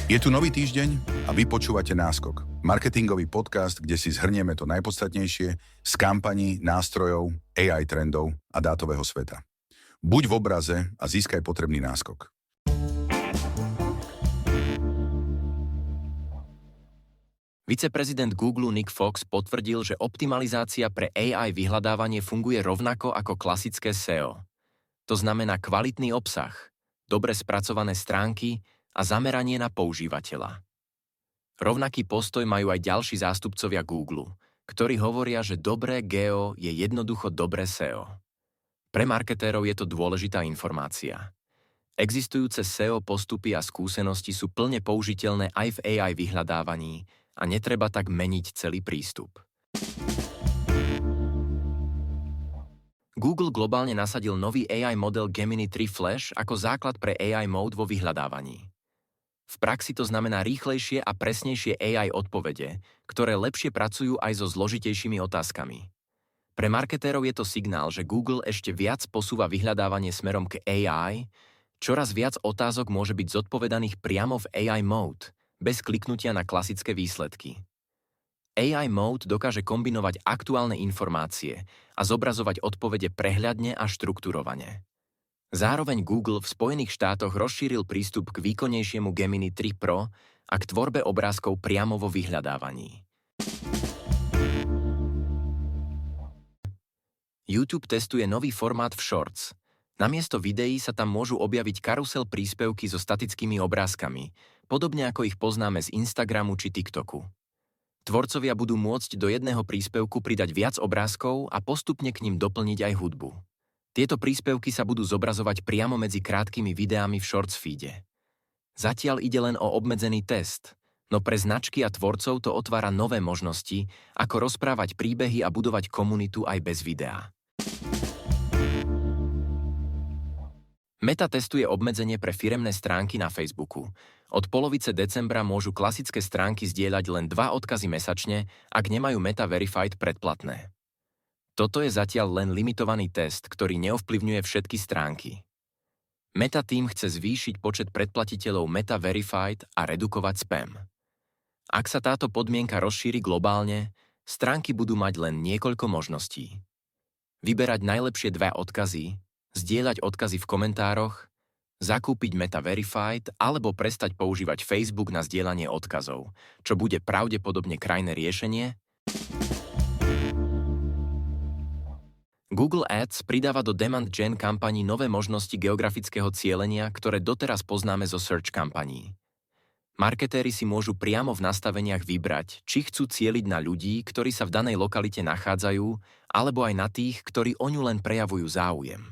Je tu nový týždeň a vy počúvate Náskok. Marketingový podcast, kde si zhrnieme to najpodstatnejšie z kampaní, nástrojov, AI trendov a dátového sveta. Buď v obraze a získaj potrebný náskok. Viceprezident Google Nick Fox potvrdil, že optimalizácia pre AI vyhľadávanie funguje rovnako ako klasické SEO. To znamená kvalitný obsah, dobre spracované stránky a zameranie na používateľa. Rovnaký postoj majú aj ďalší zástupcovia Google, ktorí hovoria, že dobré GEO je jednoducho dobré SEO. Pre marketérov je to dôležitá informácia. Existujúce SEO postupy a skúsenosti sú plne použiteľné aj v AI vyhľadávaní a netreba tak meniť celý prístup. Google globálne nasadil nový AI model Gemini 3 Flash ako základ pre AI Mode vo vyhľadávaní. V praxi to znamená rýchlejšie a presnejšie AI odpovede, ktoré lepšie pracujú aj so zložitejšími otázkami. Pre marketérov je to signál, že Google ešte viac posúva vyhľadávanie smerom k AI, čoraz viac otázok môže byť zodpovedaných priamo v AI Mode, bez kliknutia na klasické výsledky. AI Mode dokáže kombinovať aktuálne informácie a zobrazovať odpovede prehľadne a štruktúrovane. Zároveň Google v Spojených štátoch rozšíril prístup k výkonnejšiemu Gemini 3 Pro a k tvorbe obrázkov priamo vo vyhľadávaní. YouTube testuje nový formát v Shorts. Namiesto videí sa tam môžu objaviť karusel príspevky so statickými obrázkami, podobne ako ich poznáme z Instagramu či TikToku. Tvorcovia budú môcť do jedného príspevku pridať viac obrázkov a postupne k nim doplniť aj hudbu. Tieto príspevky sa budú zobrazovať priamo medzi krátkými videami v Shorts feede. Zatiaľ ide len o obmedzený test, no pre značky a tvorcov to otvára nové možnosti, ako rozprávať príbehy a budovať komunitu aj bez videa. Meta testuje obmedzenie pre firemné stránky na Facebooku. Od polovice decembra môžu klasické stránky zdieľať len 2 odkazy mesačne, ak nemajú Meta Verified predplatné. Toto je zatiaľ len limitovaný test, ktorý neovplyvňuje všetky stránky. Meta tým chce zvýšiť počet predplatiteľov Meta Verified a redukovať spam. Ak sa táto podmienka rozšíri globálne, stránky budú mať len niekoľko možností. Vyberať najlepšie 2 odkazy, zdieľať odkazy v komentároch, zakúpiť Meta Verified alebo prestať používať Facebook na zdieľanie odkazov, čo bude pravdepodobne krajné riešenie. Google Ads pridáva do Demand Gen kampaní nové možnosti geografického cielenia, ktoré doteraz poznáme zo search kampaní. Marketéri si môžu priamo v nastaveniach vybrať, či chcú cieliť na ľudí, ktorí sa v danej lokalite nachádzajú, alebo aj na tých, ktorí o ňu len prejavujú záujem.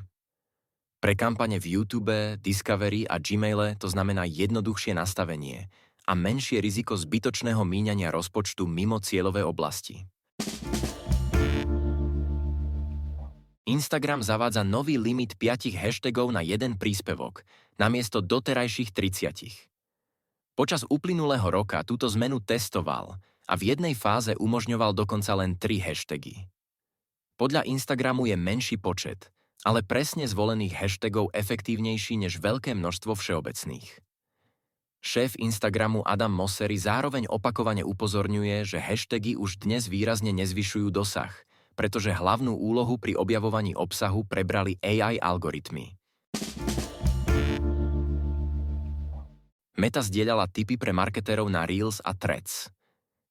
Pre kampane v YouTube, Discovery a Gmaile to znamená jednoduchšie nastavenie a menšie riziko zbytočného míňania rozpočtu mimo cieľové oblasti. Instagram zavádza nový limit 5 hashtagov na jeden príspevok, namiesto doterajších 30. Počas uplynulého roka túto zmenu testoval a v jednej fáze umožňoval dokonca len 3 hashtagy. Podľa Instagramu je menší počet, ale presne zvolených hashtagov efektívnejší než veľké množstvo všeobecných. Šéf Instagramu Adam Mosseri zároveň opakovane upozorňuje, že hashtagy už dnes výrazne nezvyšujú dosah, pretože hlavnú úlohu pri objavovaní obsahu prebrali AI algoritmy. Meta zdieľala tipy pre marketérov na Reels a Threads.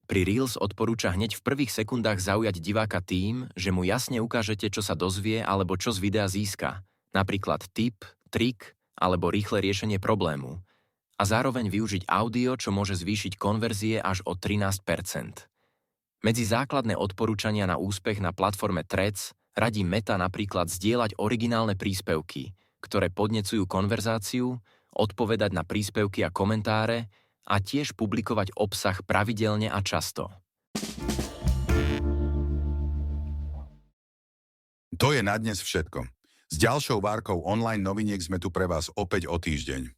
Pri Reels odporúča hneď v prvých sekundách zaujať diváka tým, že mu jasne ukážete, čo sa dozvie alebo čo z videa získa, napríklad tip, trik alebo rýchle riešenie problému, a zároveň využiť audio, čo môže zvýšiť konverzie až o 13%. Medzi základné odporúčania na úspech na platforme Threads radí Meta napríklad zdieľať originálne príspevky, ktoré podnecujú konverzáciu, odpovedať na príspevky a komentáre a tiež publikovať obsah pravidelne a často. To je na dnes všetko. S ďalšou várkou online noviniek sme tu pre vás opäť o týždeň.